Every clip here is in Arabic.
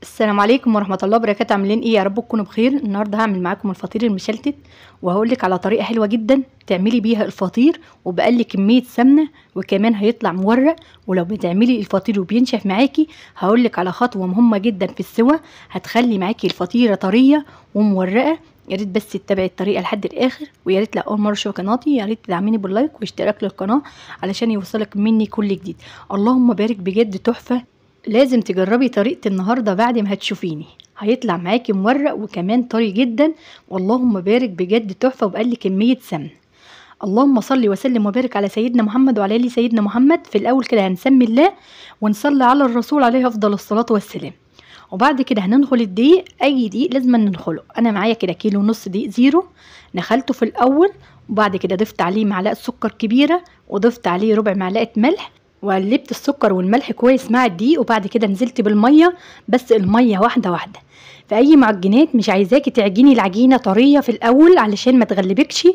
السلام عليكم ورحمة الله وبركاته. عاملين ايه؟ يا رب تكونوا بخير. النهارده هعمل معاكم الفطير المشلتت، وهقولك على طريقة حلوة جدا تعملي بيها الفطير وبأقل كمية سمنة، وكمان هيطلع مورق. ولو بتعملي الفطير وبينشف معاكي هقولك على خطوة مهمة جدا في السوا هتخلي معاكي الفطيرة طرية ومورقة. يا ريت بس تتبعي الطريقة لحد الآخر، ويا ريت لو أول مرة تشوفي قناتي يا ريت تدعميني باللايك واشتراك للقناة علشان يوصلك مني كل جديد. اللهم بارك، بجد تحفة. لازم تجربي طريقة النهاردة بعد ما هتشوفيني، هيطلع معاكي مورق وكمان طري جدا. واللهم بارك، بجد تحفة وبأقل كمية سمن. اللهم صل وسلم وبارك على سيدنا محمد وعلى آل سيدنا محمد. في الأول كده هنسمي الله ونصلي على الرسول عليه أفضل الصلاة والسلام، وبعد كده هننخل الدقيق. أي دقيق لازم ننخله. أنا معايا كده كيلو ونص دقيق زيرو، نخلته في الأول، وبعد كده ضفت عليه معلقة سكر كبيرة، وضفت عليه ربع معلقة ملح، وقلبت السكر والملح كويس مع الدقيق، وبعد كده نزلت بالميه، بس الميه واحده واحده. في اي معجنات مش عايزاكي تعجني العجينه طريه في الاول علشان ما تغلبكش،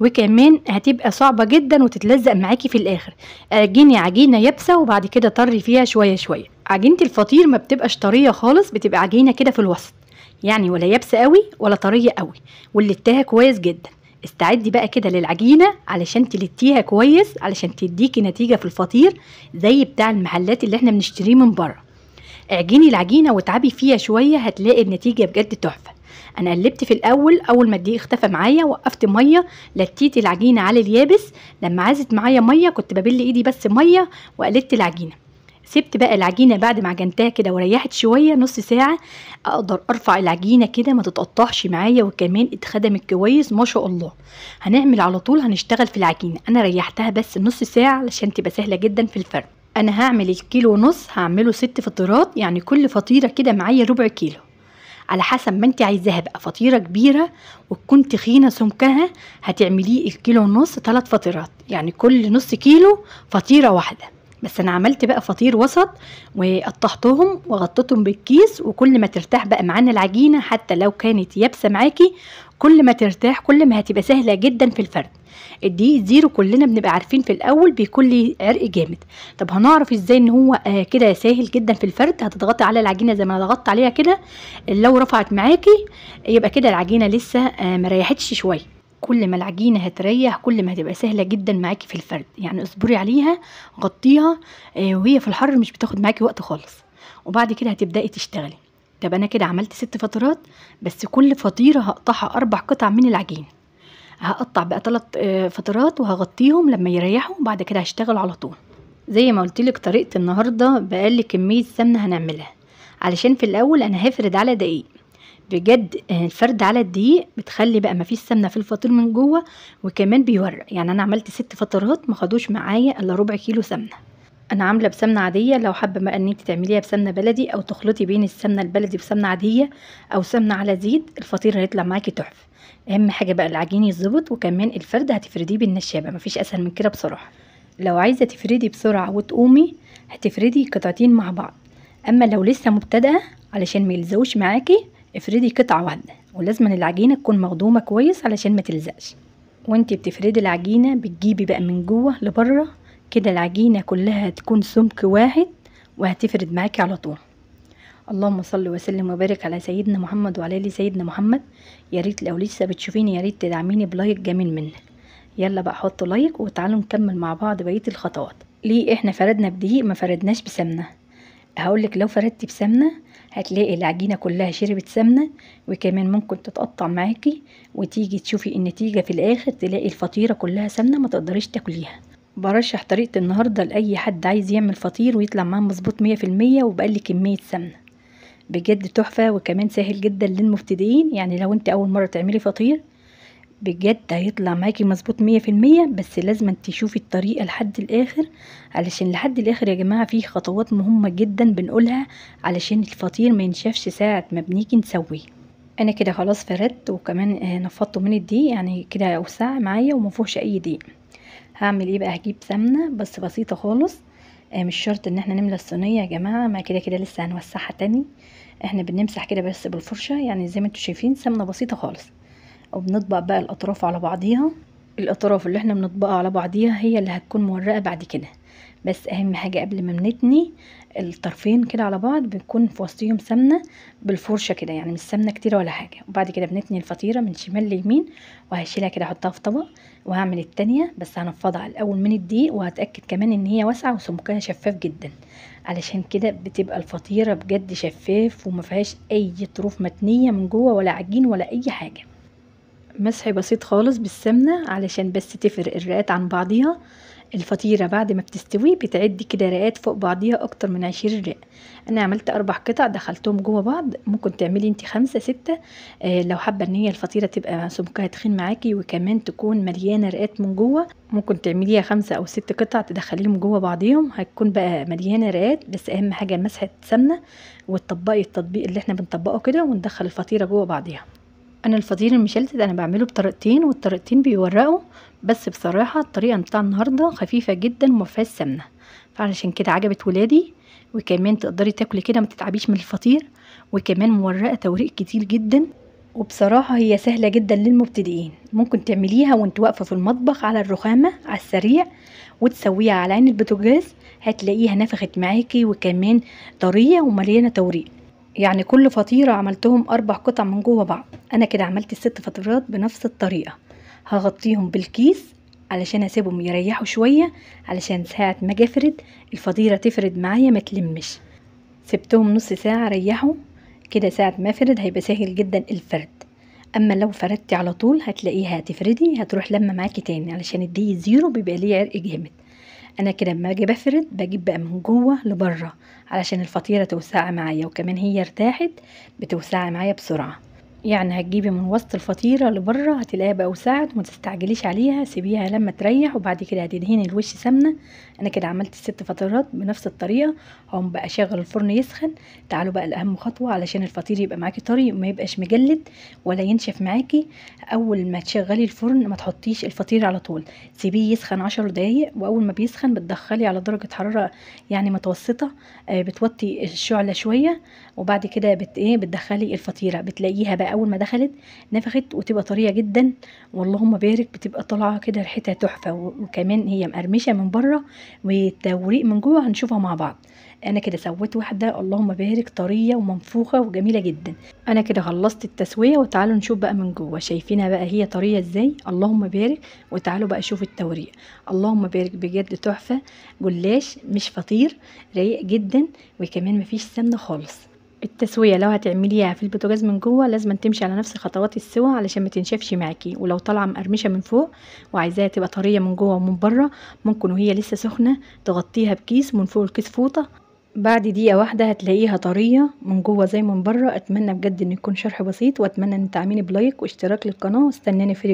وكمان هتبقى صعبه جدا وتتلزق معاكي في الاخر. اعجني عجينه يابسه وبعد كده طري فيها شويه شويه. عجينه الفطير ما بتبقاش طريه خالص، بتبقى عجينه كده في الوسط، يعني ولا يابسه قوي ولا طريه قوي، ولتها كويس جدا. استعدي بقى كده للعجينة علشان تلتيها كويس علشان تديكي نتيجة في الفطير زي بتاع المحلات اللي احنا بنشتريه من بره. اعجني العجينة واتعبي فيها شوية، هتلاقي النتيجة بجد تحفة. انا قلبت في الاول، اول ما الدقيق اختفى معايا وقفت مية، لتيت العجينة على اليابس. لما عازت معايا مية كنت ببل ايدي بس مية وقلبت العجينة. سبت بقى العجينة بعد ما عجنتها كده وريحت شوية نص ساعة، اقدر ارفع العجينة كده ما تتقطعش معايا، وكمان اتخدمت كويس ما شاء الله. هنعمل على طول، هنشتغل في العجينة. انا ريحتها بس نص ساعة علشان تبقى سهلة جدا في الفرد. انا هعمل الكيلو ونص، هعمله 6 فطيرات، يعني كل فطيرة كده معايا ربع كيلو، على حسب ما انت عايزاها. بقى فطيرة كبيرة وتكون تخينة سمكها هتعمليه الكيلو ونص 3 فطيرات، يعني كل نص كيلو فطيرة واحدة. بس انا عملت بقى فطير وسط وقطعتهم وغطيتهم بالكيس، وكل ما ترتاح بقى معانا العجينة حتى لو كانت يابسة معاكي، كل ما ترتاح كل ما هتبقى سهلة جدا في الفرد. الدقيق زيرو كلنا بنبقى عارفين في الاول بيكون لي عرق جامد. طب هنعرف ازاي ان هو كده سهل جدا في الفرد؟ هتضغطي على العجينة زي ما انا ضغطت عليها كده، لو رفعت معاكي يبقى كده العجينة لسه مريحتش شوية. كل ما العجينة هتريح كل ما هتبقى سهلة جدا معاكي في الفرد، يعني اصبري عليها، غطيها، وهي في الحر مش بتاخد معاكي وقت خالص، وبعد كده هتبدأي تشتغلي. طب انا كده عملت 6 فطيرات، بس كل فطيرة هقطعها 4 قطع من العجين. هقطع بقى 3 فطيرات وهغطيهم لما يريحوا، وبعد كده هشتغل على طول. زي ما قلتلك طريقة النهاردة بأقل كمية سمنة هنعملها، علشان في الاول انا هفرد على دقيق. بجد الفرد على الدقيق بتخلي بقى مفيش سمنه في الفطير من جوه، وكمان بيورق. يعني انا عملت 6 فطيرات ما خدوش معايا الا ربع كيلو سمنه. انا عامله بسمنه عاديه، لو حابه بقى ان انت تعمليها بسمنه بلدي او تخلطي بين السمنه البلدي بسمنه عاديه او سمنه على زيت، الفطير هيطلع معاكي تحفه. اهم حاجه بقى العجين يتظبط، وكمان الفرد هتفرديه بالنشابه، مفيش اسهل من كده بصراحه. لو عايزه تفردي بسرعه وتقومي هتفردي قطعتين مع بعض، اما لو لسه مبتدئه علشان ما يلزقوش معاكي افردي قطعه واحده، ولازم العجينه تكون مخدومه كويس علشان ما تلزقش. وانتي بتفردي العجينه بتجيبي بقى من جوه لبره كده العجينه كلها تكون سمك واحد، وهتفرد معاكي على طول. اللهم صل وسلم وبارك على سيدنا محمد وعلى ال سيدنا محمد. يا ريت لو لسه بتشوفيني يا ريت تدعميني بلايك جميل منك. يلا بقى حطوا لايك وتعالوا نكمل مع بعض بقيه الخطوات. ليه احنا فردنا بدقيق ما فردناش بسمنه؟ هقولك لو فردتي بسمنه هتلاقي العجينه كلها شربت سمنه، وكمان ممكن تتقطع معاكي، وتيجي تشوفي النتيجه في الاخر تلاقي الفطيره كلها سمنه ما تقدريش تاكليها. برشح طريقه النهارده لاي حد عايز يعمل فطير ويطلع معاه مظبوط 100% وبأقل كميه سمنه. بجد تحفه، وكمان سهل جدا للمبتدئين. يعني لو انت اول مره تعملي فطير بجد هيطلع معاكي مظبوط 100%، بس لازم تشوفي الطريقة لحد الآخر، علشان لحد الآخر يا جماعة في خطوات مهمة جدا بنقولها علشان الفطير ما ينشفش ساعة ما بنيجي نسويه. أنا كده خلاص فردت، وكمان نفضته من الدقيق، يعني كده أوسع معايا ومفيهوش أي دقيق. هعمل ايه بقى؟ هجيب سمنة بس بسيطة خالص، مش شرط ان احنا نملى الصينية يا جماعة، ما كده كده لسه هنوسعها تاني. احنا بنمسح كده بس بالفرشة، يعني زي ما انتوا شايفين سمنة بسيطة خالص. وبنطبق بقى الاطراف على بعضيها. الاطراف اللي احنا بنطبقها على بعضيها هي اللي هتكون مورقه بعد كده. بس اهم حاجه قبل ما بنتني الطرفين كده على بعض بنكون في وسطهم سمنه بالفرشه كده، يعني مش سمنه كتير ولا حاجه. وبعد كده بنتني الفطيره من شمال ليمين، وهشيلها كده احطها في طبق، وهعمل التانية بس هنفضها الاول من الدقيق، وهتاكد كمان ان هي واسعه وسمكها شفاف جدا، علشان كده بتبقى الفطيره بجد شفاف وما فيهاش اي طروف متنيه من جوه ولا عجين ولا اي حاجه. مسح بسيط خالص بالسمنه علشان بس تفرق الرقات عن بعضيها. الفطيرة بعد ما بتستوي بتعدي كده رقات فوق بعضيها اكتر من 20 رق. انا عملت 4 قطع دخلتهم جوه بعض، ممكن تعملي انت 5 6. لو حابة ان هي الفطيرة تبقى سمكها تخين معاكي وكمان تكون مليانة رقات من جوه، ممكن تعمليها 5 أو 6 قطع تدخليهم جوه بعضيهم، هتكون بقى مليانة رقات. بس اهم حاجة مسحة سمنة وتطبقي التطبيق اللي احنا بنطبقه كده، وندخل الفطيرة جوه بعضيها. انا الفطير المشلتت انا بعمله بطريقتين، والطريقتين بيورقوا، بس بصراحه الطريقه بتاع النهارده خفيفه جدا وما فيهاش سمنه، فعلشان كده عجبت ولادي. وكمان تقدري تاكلي كده ما تتعبيش من الفطير، وكمان مورقه توريق كتير جدا. وبصراحه هي سهله جدا للمبتدئين، ممكن تعمليها وانت واقفه في المطبخ على الرخامه على السريع، وتسويها على عين البوتاجاز، هتلاقيها نفخت معاكي وكمان طريه ومليانه توريق. يعني كل فطيرة عملتهم 4 قطع من جوه بعض. انا كده عملت 6 فطيرات بنفس الطريقة. هغطيهم بالكيس علشان اسيبهم يريحوا شوية، علشان ساعة ما اجي افرد الفطيرة تفرد معايا ما تلمش. سبتهم نص ساعة ريحوا كده، ساعة ما افرد هيبقى سهل جدا الفرد. اما لو فردتي على طول هتلاقيها هتفردي هتروح لما معاكي تاني، علشان الدقيق زيرو بيبقى ليه عرق جامد. انا كده لما اجي بفرد بجيب بقى من جوه لبره علشان الفطيره توسع معايا، وكمان هي ارتاحت بتوسع معايا بسرعه. يعني هتجيبي من وسط الفطيره لبره هتلاقيها بقى وسعت، وما تستعجليش عليها، سيبيها لما تريح وبعد كده هتدهني الوش سمنه. انا كده عملت 6 فطيرات بنفس الطريقه. هقوم بقى اشغل الفرن يسخن. تعالوا بقى لاهم خطوه علشان الفطير يبقى معاكي طري وما يبقاش مجلد ولا ينشف معاكي. اول ما تشغلي الفرن ما تحطيش الفطير على طول، سيبيه يسخن 10 دقايق، واول ما بيسخن بتدخلي على درجه حراره يعني متوسطه، بتوطي الشعله شويه، وبعد كده بتدخلي الفطيره بتلاقيها بقى اول ما دخلت نفخت وتبقى طريه جدا، واللهم بارك بتبقى طالعه كده ريحتها تحفه، وكمان هي مقرمشه من بره والتوريق من جوه هنشوفها مع بعض. انا كده سويت واحده اللهم بارك طريه ومنفوخه وجميله جدا. انا كده خلصت التسويه، وتعالوا نشوف بقى من جوه. شايفينها بقى هي طريه ازاي؟ اللهم بارك. وتعالوا بقى شوفوا التوريق، اللهم بارك بجد تحفه. جلاش مش فطير، رايق جدا، وكمان مفيش سمنه خالص. التسويه لو هتعمليها في البوتاجاز من جوه لازم تمشي على نفس خطوات السوا علشان ما تنشفش معاكي، ولو طالعه مقرمشه من فوق وعايزاها تبقى طريه من جوه ومن بره ممكن وهي لسه سخنه تغطيها بكيس ومن فوق الكيس فوطه، بعد دقيقه واحده هتلاقيها طريه من جوه زي من بره. اتمنى بجد ان يكون شرح بسيط، واتمنى ان تعملي بلايك واشتراك للقناه، واستناني في